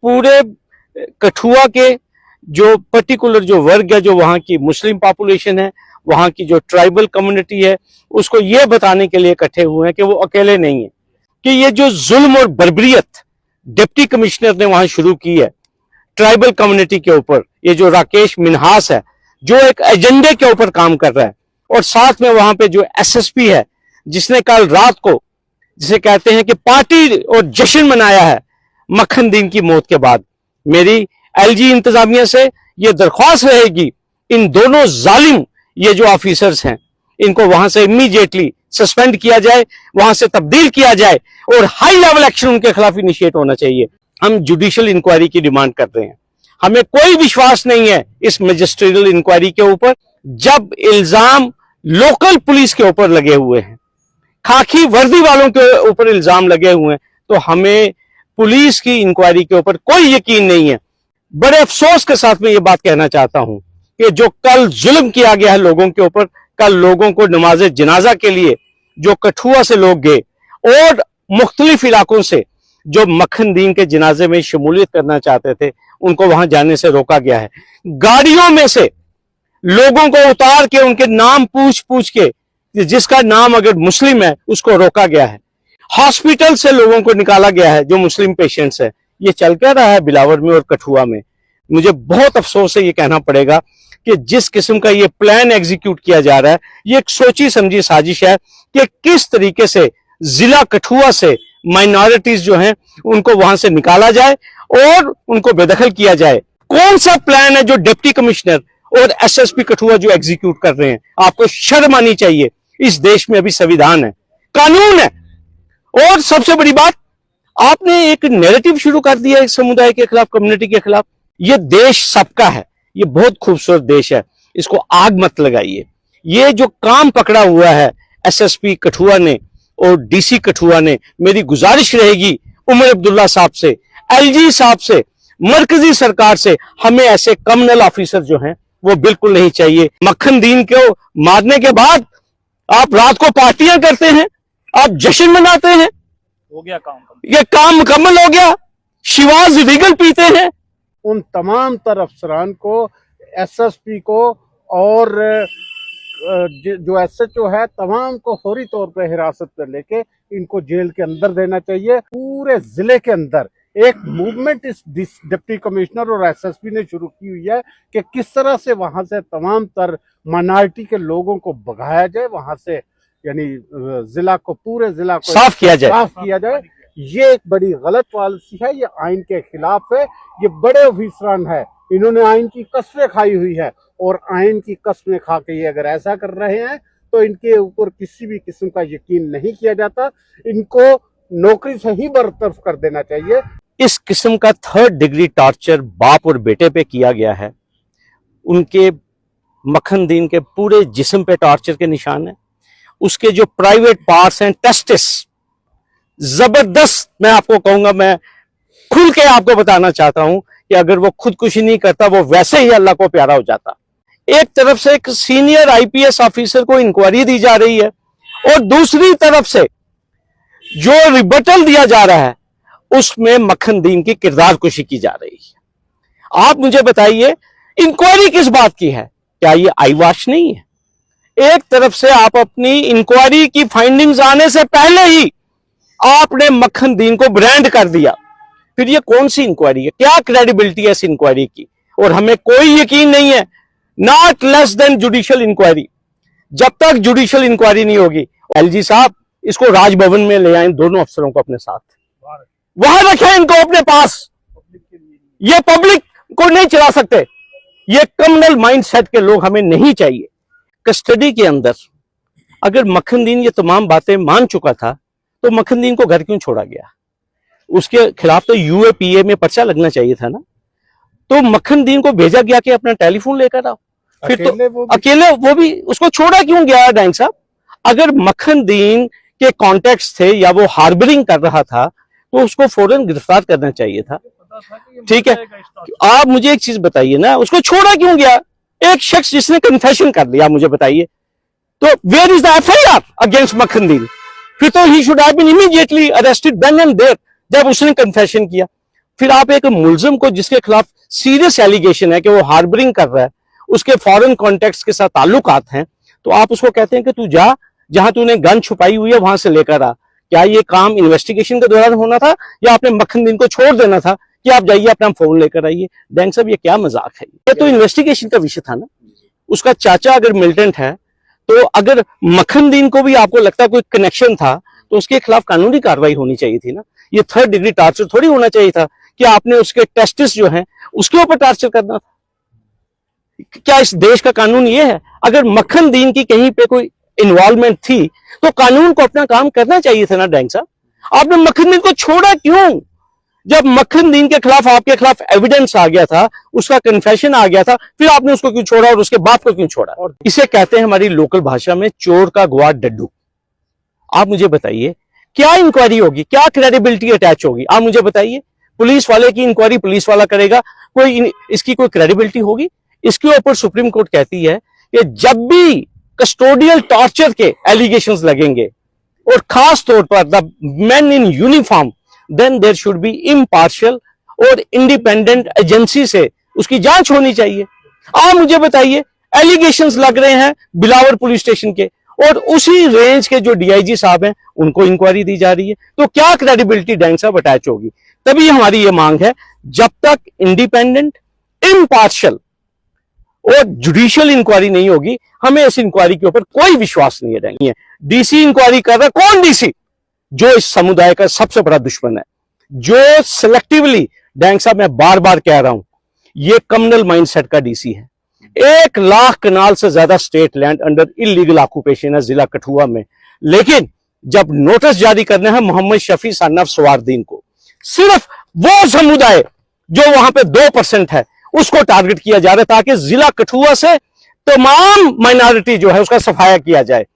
पूरे कठुआ के जो पर्टिकुलर जो वर्ग है, जो वहाँ की मुस्लिम पॉपुलेशन है, वहाँ की जो ट्राइबल कम्युनिटी है, उसको ये बताने के लिए इकट्ठे हुए हैं कि वो अकेले नहीं है, कि ये जो जुल्म और बर्बरियत डिप्टी कमिश्नर ने वहां शुरू की है ट्राइबल कम्युनिटी के ऊपर, ये जो राकेश मिन्हास है जो एक एजेंडे के ऊपर काम कर रहा है, और साथ में वहां पे जो एसएसपी है जिसने कल रात को, जिसे कहते हैं कि पार्टी और जश्न मनाया है मक्खन दीन की मौत के बाद, मेरी एलजी इंतजामिया से ये दरख्वास्त रहेगी, इन दोनों जालिम ये जो ऑफिसर्स हैं इनको वहां से इमीडिएटली सस्पेंड किया जाए, वहां से तब्दील किया जाए और हाई लेवल एक्शन उनके खिलाफ इनिशिएट होना चाहिए। हम जुडिशियल इंक्वायरी की डिमांड कर रहे हैं। हमें कोई विश्वास नहीं है इस मजिस्ट्रियल इंक्वायरी के ऊपर, जब इल्जाम लोकल पुलिस के ऊपर लगे हुए हैं, खाकी वर्दी वालों के ऊपर इल्जाम लगे हुए हैं, तो हमें पुलिस की इंक्वायरी के ऊपर कोई यकीन नहीं है। बड़े अफसोस के साथ मैं ये बात कहना चाहता हूं कि जो कल जुल्म किया गया है लोगों के ऊपर, कल लोगों को नमाज जनाजा के लिए जो कठुआ से लोग गए और मुख्तलिफ इलाकों से जो मक्खन दीन के जनाजे में शमूलियत करना चाहते थे, उनको वहां जाने से रोका गया है। गाड़ियों में से लोगों को उतार के उनके नाम पूछ पूछ के, जिसका नाम अगर मुस्लिम है उसको रोका गया है। हॉस्पिटल से लोगों को निकाला गया है जो मुस्लिम पेशेंट्स है। ये चल क्या रहा है बिलावर में और कठुआ में। मुझे बहुत अफसोस है ये कहना पड़ेगा कि जिस किस्म का ये प्लान एग्जीक्यूट किया जा रहा है, ये एक सोची समझी साजिश है कि किस तरीके से जिला कठुआ से माइनॉरिटीज जो हैं उनको वहां से निकाला जाए और उनको बेदखल किया जाए। कौन सा प्लान है जो डिप्टी कमिश्नर और एसएसपी कठुआ जो एग्जीक्यूट कर रहे हैं? आपको शर्म आनी चाहिए। इस देश में अभी संविधान है, कानून है, और सबसे बड़ी बात, आपने एक नैरेटिव शुरू कर दिया एक समुदाय के खिलाफ, कम्युनिटी के खिलाफ। ये देश सबका है, ये बहुत खूबसूरत देश है, इसको आग मत लगाइए। ये जो काम पकड़ा हुआ है एसएसपी कठुआ ने और डीसी कठुआ ने, मेरी गुजारिश रहेगी उमर अब्दुल्ला साहब से, एलजी साहब से, मरकजी सरकार से, हमें ऐसे कम्युनल ऑफिसर जो हैं वो बिल्कुल नहीं चाहिए। मक्खन दीन को मारने के बाद आप रात को पार्टियां करते हैं, आप जश्न मनाते हैं, हो गया काम, ये काम मुकम्मल हो गया। शिवाज रीगल पीते हैं। उन तमाम तर अफसरान को, एसएसपी को और जो एसएचओ है, तमाम को फौरी तौर पर हिरासत में लेके इनको जेल के अंदर देना चाहिए। पूरे जिले के अंदर एक मूवमेंट इस डिप्टी कमिश्नर और एसएसपी ने शुरू की हुई है कि किस तरह से वहां से तमाम तर माइनॉरिटी के लोगों को भगाया जाए, वहां से यानी जिला को, पूरे जिला को साफ किया जाए। ये एक बड़ी गलत पॉलिसी है, ये आइन के खिलाफ है। ये बड़े ऑफिसरान है, इन्होंने आइन की कसमें खाई हुई है, और आइन की कसमें खा के ये अगर ऐसा कर रहे हैं तो इनके ऊपर किसी भी किस्म का यकीन नहीं किया जाता। इनको नौकरी से ही बर्तरफ कर देना चाहिए। इस किस्म का 3rd डिग्री टॉर्चर बाप और बेटे पे किया गया है। उनके मक्खन दीन के पूरे जिस्म पे टॉर्चर के निशान है। उसके जो प्राइवेट पार्ट्स हैं, टेस्टिस, जबरदस्त, मैं आपको कहूंगा, मैं खुल के आपको बताना चाहता हूं कि अगर वो खुदकुशी नहीं करता वो वैसे ही अल्लाह को प्यारा हो जाता। एक तरफ से एक सीनियर आईपीएस ऑफिसर को इंक्वायरी दी जा रही है और दूसरी तरफ से जो रिबटल दिया जा रहा है उसमें मक्खन दीन की किरदार कुशी की जा रही है। आप मुझे बताइए, इंक्वायरी किस बात की है? क्या ये आई वॉश नहीं है? एक तरफ से आप अपनी इंक्वायरी की फाइंडिंग्स आने से पहले ही आपने मक्खन दीन को ब्रांड कर दिया। फिर ये कौन सी इंक्वायरी है? क्या क्रेडिबिलिटी है इस इंक्वायरी की? और हमें कोई यकीन नहीं है, not less than judicial inquiry. जब तक जुडिशियल इंक्वायरी नहीं होगी, एलजी साहब इसको राजभवन में ले आए, दोनों अफसरों को अपने साथ, वहां रखें इनको अपने पास। ये पब्लिक को नहीं चला सकते, ये कम्युनल माइंडसेट के लोग हमें नहीं चाहिए। कस्टडी के अंदर अगर मक्खन दीन ये तमाम बातें मान चुका था तो मक्खन दीन को घर क्यों छोड़ा गया? उसके खिलाफ तो यूएपीए में पर्चा लगना चाहिए था ना। तो मक्खन दीन को भेजा गया कि अपना टेलीफोन लेकर आओ, फिर तो अकेले वो भी उसको छोड़ा क्यों गया डाइन साहब? अगर मक्खन दीन के कॉन्टेक्ट्स थे या वो हार्बरिंग कर रहा था तो उसको फौरन गिरफ्तार करना चाहिए था। ठीक है, आप मुझे एक चीज बताइए ना, उसको छोड़ा क्यों गया? एक शख्स जिसने कन्फेशन कर लिया, मुझे बताइए, तो where is the FIR against Makhan Deen? फिर तो he should have been immediately arrested then and there, जब उसने कन्फेशन किया। फिर आप एक मुलजिम को जिसके खिलाफ सीरियस एलिगेशन है कि वो हार्बरिंग कर रहा है, उसके फॉरेन कॉन्टेक्ट के साथ ताल्लुकात हैं, तो आप उसको कहते हैं कि तू जा, जहां तूने गन छुपाई हुई है वहां से लेकर आ। क्या ये काम इन्वेस्टिगेशन के दौरान होना था या आपने मक्खन दिन को छोड़ देना था कि आप जाइए अपना फोन लेकर आइए? डैंग साहब, ये क्या मजाक है? ये तो इन्वेस्टिगेशन का विषय था ना। उसका चाचा अगर मिलिटेंट है, तो अगर मक्खन दिन को भी आपको लगता है कोई कनेक्शन था, तो उसके खिलाफ कानूनी कार्रवाई होनी चाहिए थी ना। ये 3rd डिग्री टार्चर थोड़ी होना चाहिए था कि आपने उसके टेस्टिस जो हैं उसके ऊपर टार्चर करना था। क्या इस देश का कानून ये है? अगर मक्खन दीन की कहीं पे कोई इन्वॉल्वमेंट थी तो कानून को अपना काम करना चाहिए था ना डैंग साहब। आपने मक्खन दीन को छोड़ा क्यों? जब मक्खन दीन के खिलाफ आपके खिलाफ एविडेंस आ गया था, उसका कन्फेशन आ गया था, फिर आपने उसको क्यों छोड़ा और उसके बाप को क्यों छोड़ा? और इसे कहते हैं हमारी लोकल भाषा में चोर का गुआ डड्डू। आप मुझे बताइए, क्या इंक्वायरी होगी? क्या क्रेडिबिलिटी अटैच होगी? आप मुझे बताइए। पुलिस वाले की इंक्वायरी पुलिस वाला करेगा, कोई इसकी कोई क्रेडिबिलिटी होगी? इसके ऊपर सुप्रीम कोर्ट कहती है कि जब भी कस्टोडियल टॉर्चर के एलिगेशंस लगेंगे और खास तौर पर the men in uniform, then there should be impartial और इंडिपेंडेंट एजेंसी से उसकी जांच होनी चाहिए। आप मुझे बताइए, एलिगेशंस लग रहे हैं बिलावर पुलिस स्टेशन के और उसी रेंज के जो डीआईजी साहब हैं उनको इंक्वायरी दी जा रही है, तो क्या क्रेडिबिलिटी डैंग साहब अटैच होगी? तभी हमारी ये मांग है, जब तक इंडिपेंडेंट, इम्पार्शियल और जुडिशियल इंक्वायरी नहीं होगी, हमें इस इंक्वायरी के ऊपर कोई विश्वास नहीं है। डीसी इंक्वायरी कर रहा है, कौन डीसी? जो इस समुदाय का सबसे बड़ा दुश्मन है, जो सिलेक्टिवली, डैंग साहब मैं बार बार कह रहा हूं, ये कम्युनल माइंडसेट का डीसी है। 1 लाख कनाल से ज्यादा state land under illegal occupation है जिला कठुआ में, लेकिन जब नोटिस जारी करने हैं मोहम्मद शफी सन ऑफ सवारदीन को, सिर्फ वो समुदाय जो वहां पे 2% है उसको टारगेट किया जा रहा है, ताकि जिला कठुआ से तमाम माइनॉरिटी जो है उसका सफाया किया जाए।